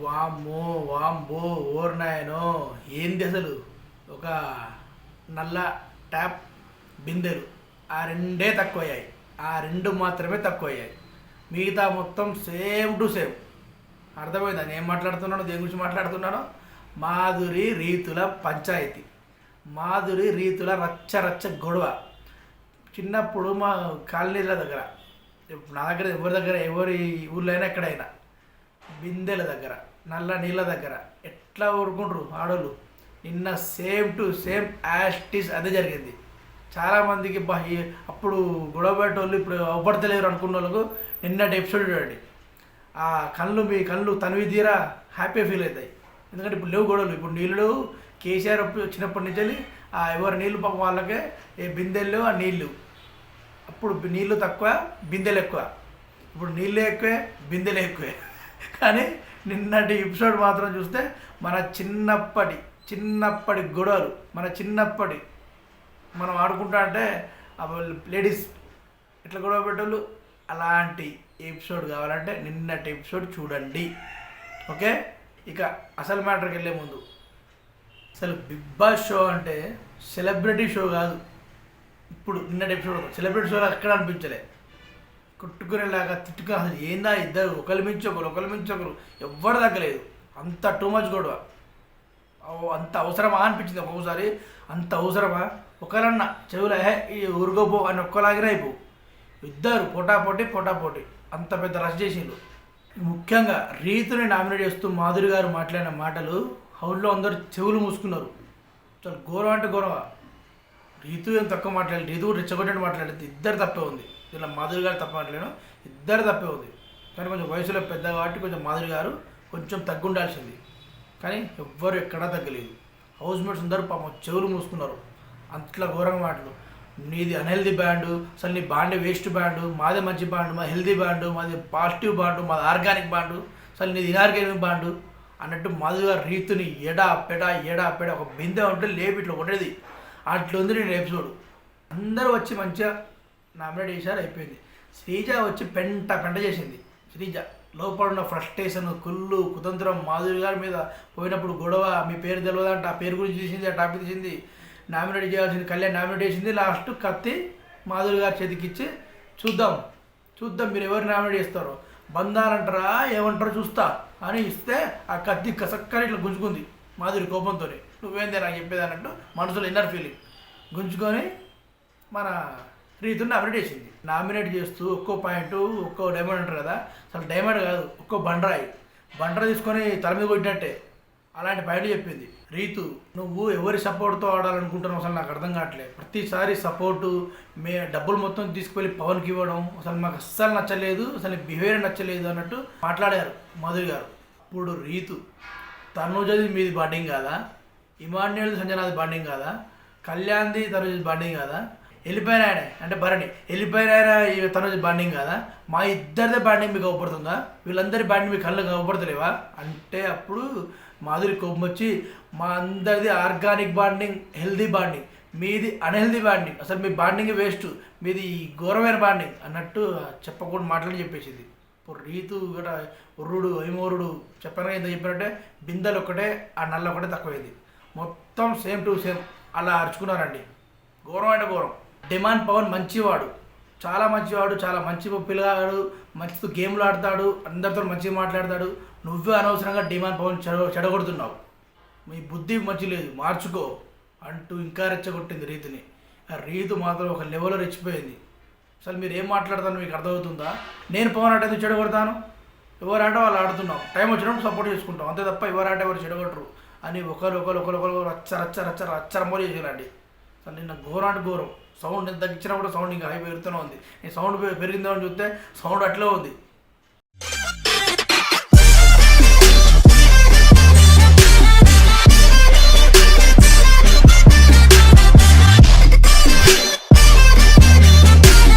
వామ్మో వాంబో ఓర్నాయనో ఏంది అసలు ఒక నల్ల ట్యాప్ బిందెలు ఆ రెండే తక్కువయ్యాయి. ఆ రెండు మాత్రమే తక్కువయ్యాయి. మిగతా మొత్తం సేమ్ టు సేమ్. అర్థమైందా నేను మాట్లాడుతున్నాను, దేని గురించి మాట్లాడుతున్నానో? మాధురి రీతుల పంచాయతీ, మాధురి రీతుల రచ్చ రచ్చ గొడవ. చిన్నప్పుడు మా కాలనీల దగ్గర, నా దగ్గర ఎవరి ఊర్లో అయినా ఎక్కడైనా బిందెల దగ్గర, నల్ల నీళ్ళ దగ్గర ఎట్లా ఊరుకుంటారు ఆడోళ్ళు. నిన్న సేమ్ టు సేమ్ యాస్టిస్ అదే జరిగింది. చాలామందికి అప్పుడు గొడవ పెట్టేవాళ్ళు ఇప్పుడు అవపడతలేరు అనుకున్న వాళ్ళకు నిన్నటి ఎపిసోడ్ చూడండి. ఆ మీ కళ్ళు తనివి తీరా హ్యాపీ ఫీల్ అవుతాయి. ఎందుకంటే ఇప్పుడు లేవు గొడవలు. ఇప్పుడు నీళ్ళు కేసీఆర్ వచ్చినప్పటి నుంచి వెళ్ళి ఎవరి నీళ్ళు పాపం వాళ్ళకే ఏ బిందెలు ఆ నీళ్ళు. అప్పుడు నీళ్ళు తక్కువ బిందెలు ఎక్కువ, ఇప్పుడు నీళ్ళు ఎక్కువే బిందెలు ఎక్కువే. కానీ నిన్నటి ఎపిసోడ్ మాత్రం చూస్తే మన చిన్నప్పటి గొడవలు, మనం ఆడుకుంటా అంటే లేడీస్ ఎట్లా గొడవ పెట్టారు అలాంటి ఎపిసోడ్ కావాలంటే నిన్నటి ఎపిసోడ్ చూడండి. ఓకే, ఇక అసలు మ్యాటర్కి వెళ్ళే ముందు, అసలు బిగ్ బాస్ షో అంటే సెలబ్రిటీ షో కాదు. ఇప్పుడు నిన్నటి ఎపిసోడ్ సెలబ్రిటీ షో ఎక్కడ అనిపించలే. కొట్టుకునేలాగా తిట్టుకుని అసలు ఏందా ఇద్దరు ఒకరి మించి ఒకరు ఎవ్వరు తగ్గలేదు. అంత టూ మచ్ గొడవ. అంత అవసరమా అనిపించింది ఒక్కొక్కసారి. అంత అవసరమా? ఒకరన్నా చెవుల ఈ ఊరుగోపో అని ఒక్కలాగినా అయిపో. ఇద్దరు పోటాపోటీ అంత పెద్ద రష్ చేసిండ్రు. ముఖ్యంగా రీతుని నామినేట్ చేస్తూ మాధురి గారు మాట్లాడిన మాటలు హౌస్లో అందరూ చెవులు మూసుకున్నారు. చాలా ఘోరం అంటే ఘోరమ. రీతు ఏం తక్కువ మాట్లాడలేదు, రీతు కూడా రెచ్చగొట్టని మాట్లాడలేదు. ఇద్దరు తప్పే ఉంది. ఇలా మాధురి గారు తప్ప మాట్లాడాను, ఇద్దరు తప్పే ఉంది. కానీ కొంచెం వయసులో పెద్ద కాబట్టి కొంచెం మాధురి గారు కొంచెం తగ్గుండాల్సింది. కానీ ఎవ్వరు ఎక్కడా తగ్గలేదు. హౌస్ మేట్స్ అందరూ పాపం చెవులు మూసుకున్నారు. అంతలా ఘోరంగా మాటలు. నీది అన్హెల్దీ బ్యాండు, అసలు నీ బాండే వేస్ట్ బ్యాండు, మాదే మంచి బ్యాండు, మాది హెల్దీ బ్యాండు, మాది పాజిటివ్ బ్యాండు, మాది ఆర్గానిక్ బ్యాండు, అసలు నీది ఇనార్గానిక్ బ్యాండు అన్నట్టు మాధురి గారు రీతుని ఎడా పెడ ఒక బిందె ఉంటే లేపి ఇట్లా కొట్టేది. అట్లా ఉంది నేను ఎపిసోడ్. అందరూ వచ్చి మంచిగా నామినేట్ చేశారు, అయిపోయింది. శ్రీజ వచ్చి పెంట చేసింది. శ్రీజ లోపల ఉన్న ఫ్రస్ట్రేషన్, కుతంత్రం, మాధురి గారి మీద పోయినప్పుడు గొడవ, మీ పేరు తెలియదంటే ఆ పేరు గురించి తీసింది, ఆ టాపిక్ తీసింది. నామినేట్ చేయాల్సింది కళ్యాణ్ నామినేట్ చేసింది. లాస్ట్ కత్తి మాధురి గారి చేతికిచ్చి చూద్దాం మీరు ఎవరు నామినేట్ చేస్తారో, బంధాలంటారా ఏమంటారో చూస్తా అని ఇస్తే ఆ కత్తి కసక్కని ఇట్లా గుంజుకుంది మాధురి కోపంతో. నువ్వేందే నాకు చెప్పేది అన్నట్టు మనసులో ఇన్నర్ ఫీలింగ్ గుంజుకొని మన రీతుని నామినేట్ చేసింది. నామినేట్ చేస్తూ ఒక్కో పాయింట్ ఒక్కో డైమండ్ అంటారు కదా, అసలు డైమండ్ కాదు ఒక్కో బండరా తీసుకొని తల మీద కొట్టినట్టే అలాంటి పాయింట్లు చెప్పింది రీతు. నువ్వు ఎవరి సపోర్ట్తో ఆడాలనుకుంటున్నావు అసలు నాకు అర్థం కావట్లేదు. ప్రతిసారి సపోర్టు డబ్బులు మొత్తం తీసుకువెళ్ళి పవన్కి ఇవ్వడం అసలు మాకు అస్సలు నచ్చలేదు, అసలు బిహేవియర్ నచ్చలేదు అన్నట్టు మాట్లాడారు మాధురి గారు. ఇప్పుడు రీతు తనుజది మీది బాండింగ్ కాదా, ఇమాన్యుల్ సంజనాది బాండింగ్ కాదా, కళ్యాణ్ది తనుజది బాండింగ్ కాదా, వెళ్ళిపోయిన ఆయన అంటే భరణి వెళ్ళిపోయిన ఆయన తనుజ బాండింగ్ కాదా, మా ఇద్దరిదే బాండింగ్ మీకు అవపడుతుందా, వీళ్ళందరి బాండింగ్ మీకు కళ్ళకు అవపడతలేవా అంటే అప్పుడు మాధురి కోపం వచ్చి మా అందరిది ఆర్గానిక్ బాండింగ్, హెల్దీ బాండింగ్, మీది అన్హెల్దీ బాండింగ్, అసలు మీ బాండింగ్ వేస్ట్, మీది ఘోరమైన బాండింగ్ అన్నట్టు చెప్పకుండా మాటలని చెప్పేసింది. ఇప్పుడు రీతు కూడా ఉర్రుడు చెప్పాను ఎంత చెప్పినట్టే బిందెలు ఒక్కటే ఆ నల్ల ఒకటే తక్కువైంది. మొత్తం సేమ్ టు సేమ్ అలా అరుచుకున్నారండి. ఘోరం అంటే ఘోరం. డిమాండ్ పవన్ మంచివాడు, చాలా మంచి పిల్లగాడు, మంచితో గేమ్లు ఆడతాడు, అందరితో మంచిగా మాట్లాడతాడు. నువ్వే అనవసరంగా డిమాండ్ పవన్ చెడగొడుతున్నావు, మీ బుద్ధి మంచి లేదు, మార్చుకో అంటూ ఇంకా రెచ్చగొట్టింది రీతుని. ఆ రీతు మాత్రం ఒక లెవెల్లో రెచ్చిపోయింది. అసలు మీరు ఏం మాట్లాడతాను మీకు అర్థమవుతుందా? నేను పవన్ ఆట ఎందుకు చెడగొడతాను? ఎవరు ఆట వాళ్ళు ఆడుతున్నాం, టైం వచ్చినప్పుడు సపోర్ట్ చేసుకుంటాం అంతే తప్ప ఎవరు ఆట ఎవరు చెడగొట్టరు అని ఒకరు రచ్చరమ్మలు చేసారండి. అసలు నిన్న ఘోరం అంటే ఘోరం. సౌండ్ ఎంత తగ్గించినా కూడా సౌండ్ ఇంకా హై పెరుగుతూనే ఉంది. నేను సౌండ్ పెరిగిందో అని చూస్తే సౌండ్ అట్లే ఉంది.